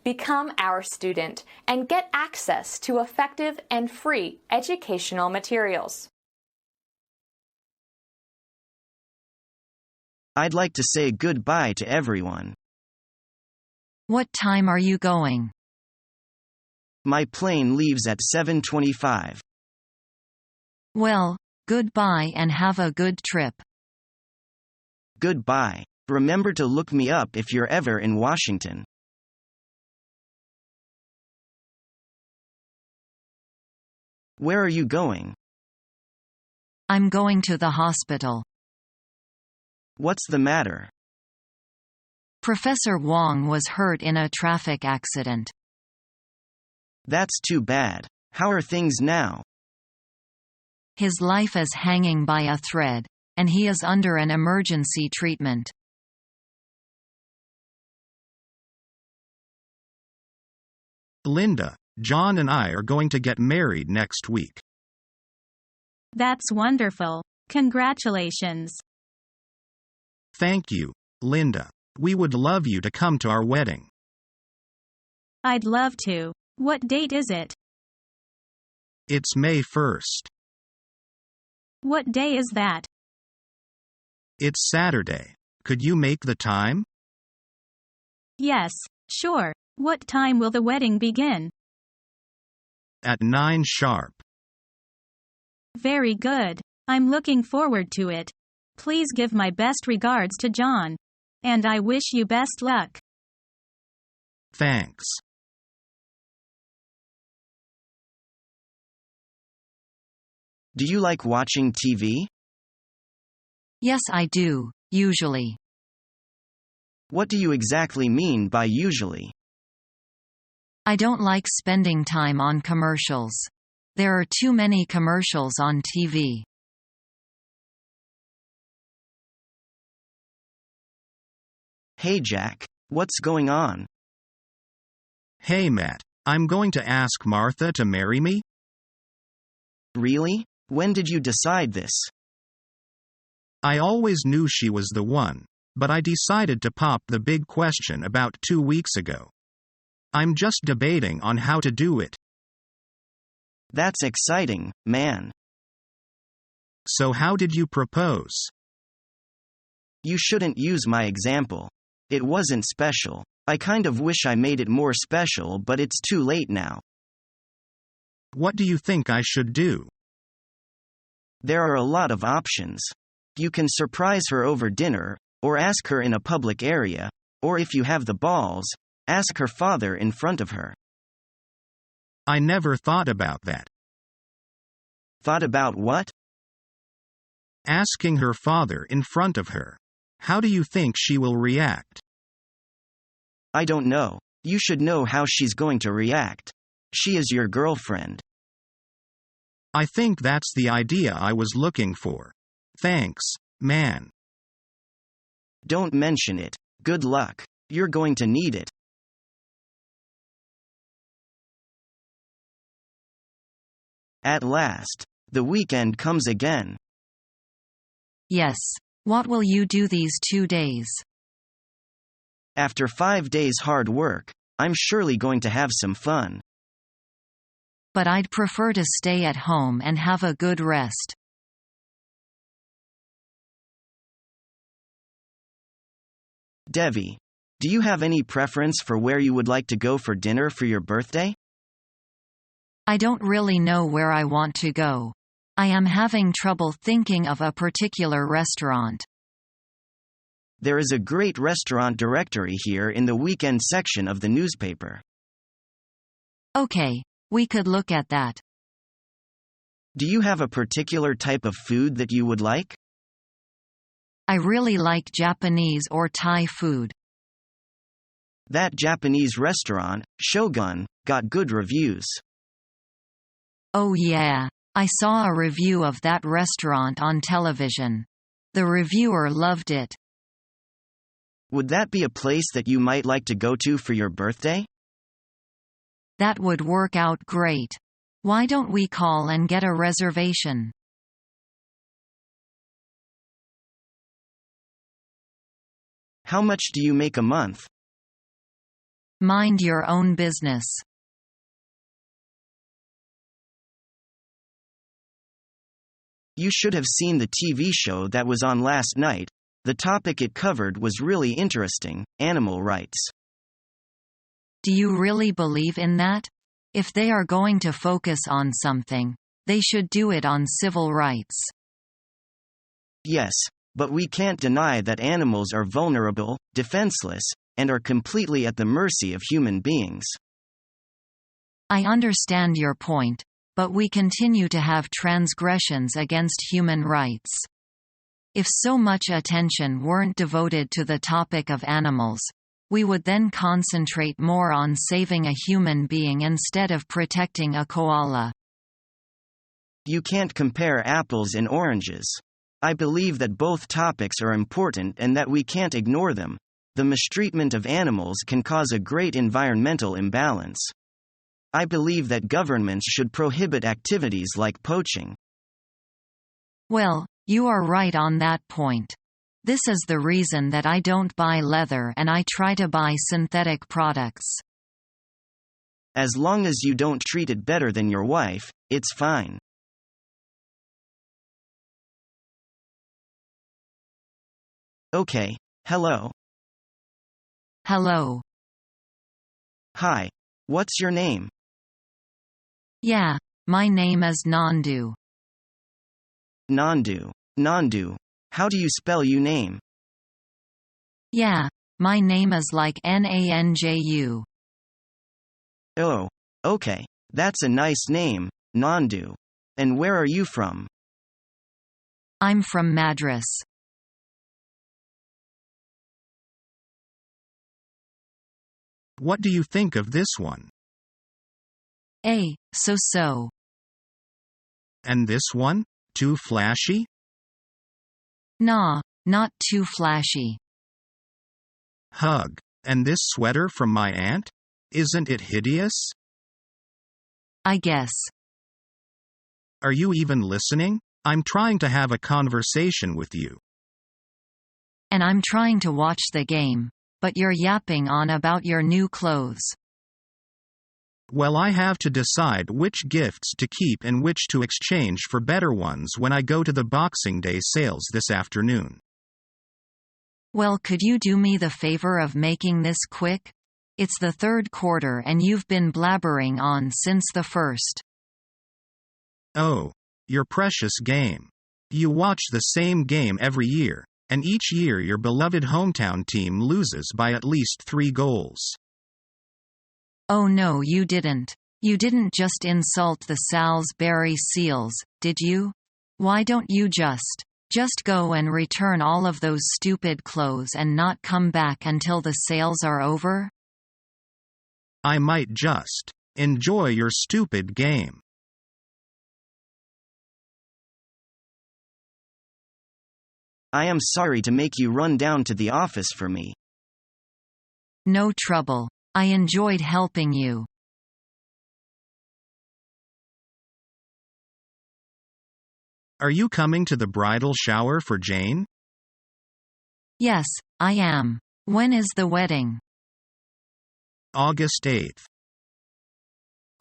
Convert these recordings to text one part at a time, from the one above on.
Become our student and get access to effective and free educational materials. I'd like to say goodbye to everyone. What time are you going? My plane leaves at 7:25. Well, goodbye and have a good trip. Goodbye. Remember to look me up if you're ever in Washington. Where are you going? I'm going to the hospital. What's the matter? Professor Wong was hurt in a traffic accident. That's too bad. How are things now? His life is hanging by a thread, and he is under an emergency treatment. Linda, John and I are going to get married next week. That's wonderful. Congratulations. Thank you, Linda. We would love you to come to our wedding. I'd love to. What date is it? It's May 1st. What day is that? It's Saturday. Could you make the time? Yes, sure. What time will the wedding begin? At 9 sharp. Very good. I'm looking forward to it. Please give my best regards to John. And I wish you best luck. Thanks. Do you like watching TV? Yes, I do, usually. What do you exactly mean by usually? I don't like spending time on commercials. There are too many commercials on TV. Hey Jack, what's going on? Hey Matt, I'm going to ask Martha to marry me? Really? When did you decide this? I always knew she was the one, but I decided to pop the big question about 2 weeks ago. I'm just debating on how to do it. That's exciting, man. So how did you propose? You shouldn't use my example. It wasn't special. I kind of wish I made it more special, but it's too late now. What do you think I should do? There are a lot of options. You can surprise her over dinner, or ask her in a public area, or if you have the balls, ask her father in front of her. I never thought about that. Thought about what? Asking her father in front of her. How do you think she will react? I don't know. You should know how she's going to react. She is your girlfriend. I think that's the idea I was looking for. Thanks, man. Don't mention it. Good luck. You're going to need it. At last, the weekend comes again. Yes. What will you do these 2 days? After 5 days hard work, I'm surely going to have some fun. But I'd prefer to stay at home and have a good rest. Devi, do you have any preference for where you would like to go for dinner for your birthday? I don't really know where I want to go. I am having trouble thinking of a particular restaurant. There is a great restaurant directory here in the weekend section of the newspaper. Okay, we could look at that. Do you have a particular type of food that you would like? I really like Japanese or Thai food. That Japanese restaurant, Shogun, got good reviews. Oh yeah, I saw a review of that restaurant on television. The reviewer loved it. Would that be a place that you might like to go to for your birthday? That would work out great. Why don't we call and get a reservation? How much do you make a month? Mind your own business. You should have seen the TV show that was on last night. The topic it covered was really interesting: animal rights. Do you really believe in that? If they are going to focus on something, they should do it on civil rights. Yes, but we can't deny that animals are vulnerable, defenseless, and are completely at the mercy of human beings. I understand your point, but we continue to have transgressions against human rights. If so much attention weren't devoted to the topic of animals, we would then concentrate more on saving a human being instead of protecting a koala. You can't compare apples and oranges. I believe that both topics are important and that we can't ignore them. The mistreatment of animals can cause a great environmental imbalance. I believe that governments should prohibit activities like poaching. Well, you are right on that point. This is the reason that I don't buy leather and I try to buy synthetic products. As long as you don't treat it better than your wife, it's fine. Okay, hello. Hello. Hi. What's your name? Yeah, my name is Nandu. Nandu. Nandu. How do you spell your name? Yeah, my name is like Nanju. Oh, okay. That's a nice name, Nandu. And where are you from? I'm from Madras. What do you think of this one? So. And this one? Too flashy? Nah, not too flashy. Hug. And this sweater from my aunt? Isn't it hideous? I guess. Are you even listening? I'm trying to have a conversation with you. And I'm trying to watch the game, but you're yapping on about your new clothes. Well, I have to decide which gifts to keep and which to exchange for better ones when I go to the Boxing Day sales this afternoon. Well, could you do me the favor of making this quick? It's the third quarter and you've been blabbering on since the first. Oh, your precious game. You watch the same game every year, and each year your beloved hometown team loses by at least 3 goals. Oh no, you didn't. You didn't just insult the Salisbury Seals, did you? Why don't you just go and return all of those stupid clothes and not come back until the sales are over? I might just enjoy your stupid game. I am sorry to make you run down to the office for me. No trouble. I enjoyed helping you. Are you coming to the bridal shower for Jane? Yes, I am. When is the wedding? August 8th.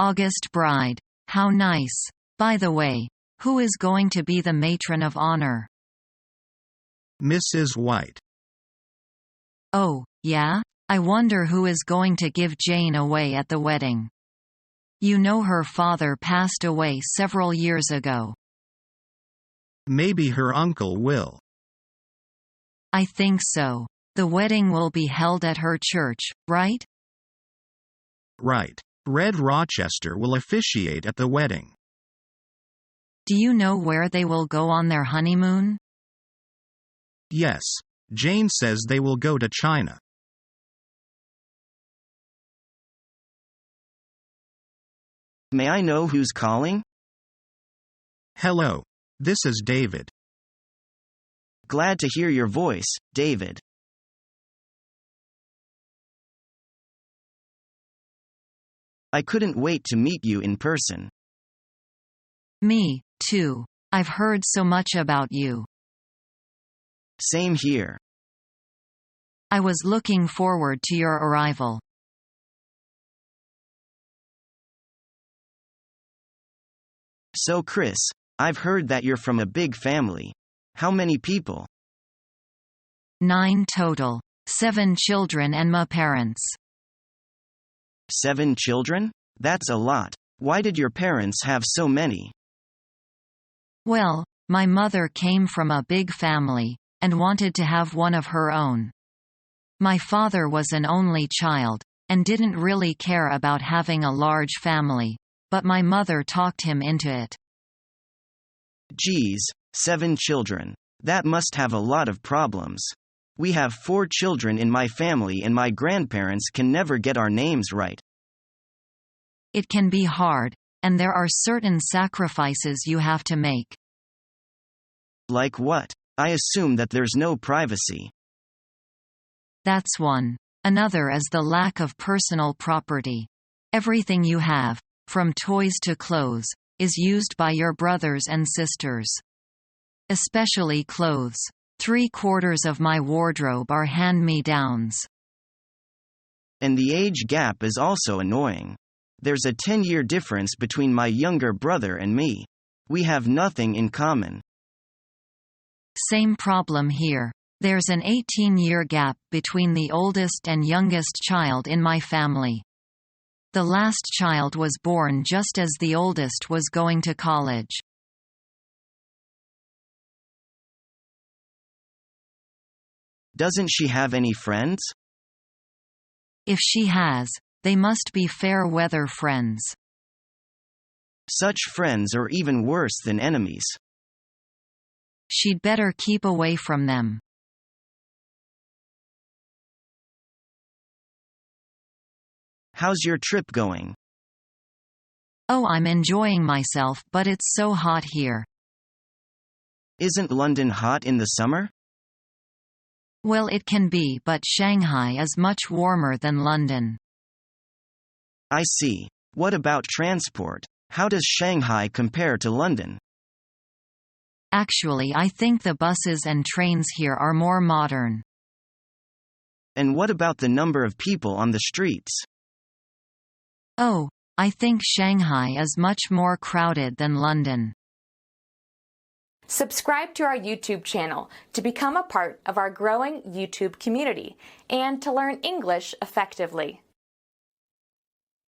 August bride. How nice. By the way, who is going to be the matron of honor? Mrs. White. Oh, yeah? I wonder who is going to give Jane away at the wedding. You know her father passed away several years ago. Maybe her uncle will. I think so. The wedding will be held at her church, right? Right. Red Rochester will officiate at the wedding. Do you know where they will go on their honeymoon? Yes. Jane says they will go to China. May I know who's calling? Hello. This is David. Glad to hear your voice, David. I couldn't wait to meet you in person. Me, too. I've heard so much about you. Same here. I was looking forward to your arrival. So Chris, I've heard that you're from a big family. How many people? 9 total. 7 children and my parents. 7 children? That's a lot. Why did your parents have so many? Well, my mother came from a big family, and wanted to have one of her own. My father was an only child, and didn't really care about having a large family, but my mother talked him into it. Geez, 7 children. That must have a lot of problems. We have 4 children in my family and my grandparents can never get our names right. It can be hard, and there are certain sacrifices you have to make. Like what? I assume that there's no privacy. That's one. Another is the lack of personal property. Everything you have, from toys to clothes, is used by your brothers and sisters. Especially clothes. 3/4 of my wardrobe are hand-me-downs. And the age gap is also annoying. There's a 10-year difference between my younger brother and me. We have nothing in common. Same problem here. There's an 18-year gap between the oldest and youngest child in my family. The last child was born just as the oldest was going to college. Doesn't she have any friends? If she has, they must be fair-weather friends. Such friends are even worse than enemies. She'd better keep away from them. How's your trip going? Oh, I'm enjoying myself, but it's so hot here. Isn't London hot in the summer? Well, it can be, but Shanghai is much warmer than London. I see. What about transport? How does Shanghai compare to London? Actually, I think the buses and trains here are more modern. And what about the number of people on the streets? Oh, I think Shanghai is much more crowded than London. Subscribe to our YouTube channel to become a part of our growing YouTube community and to learn English effectively.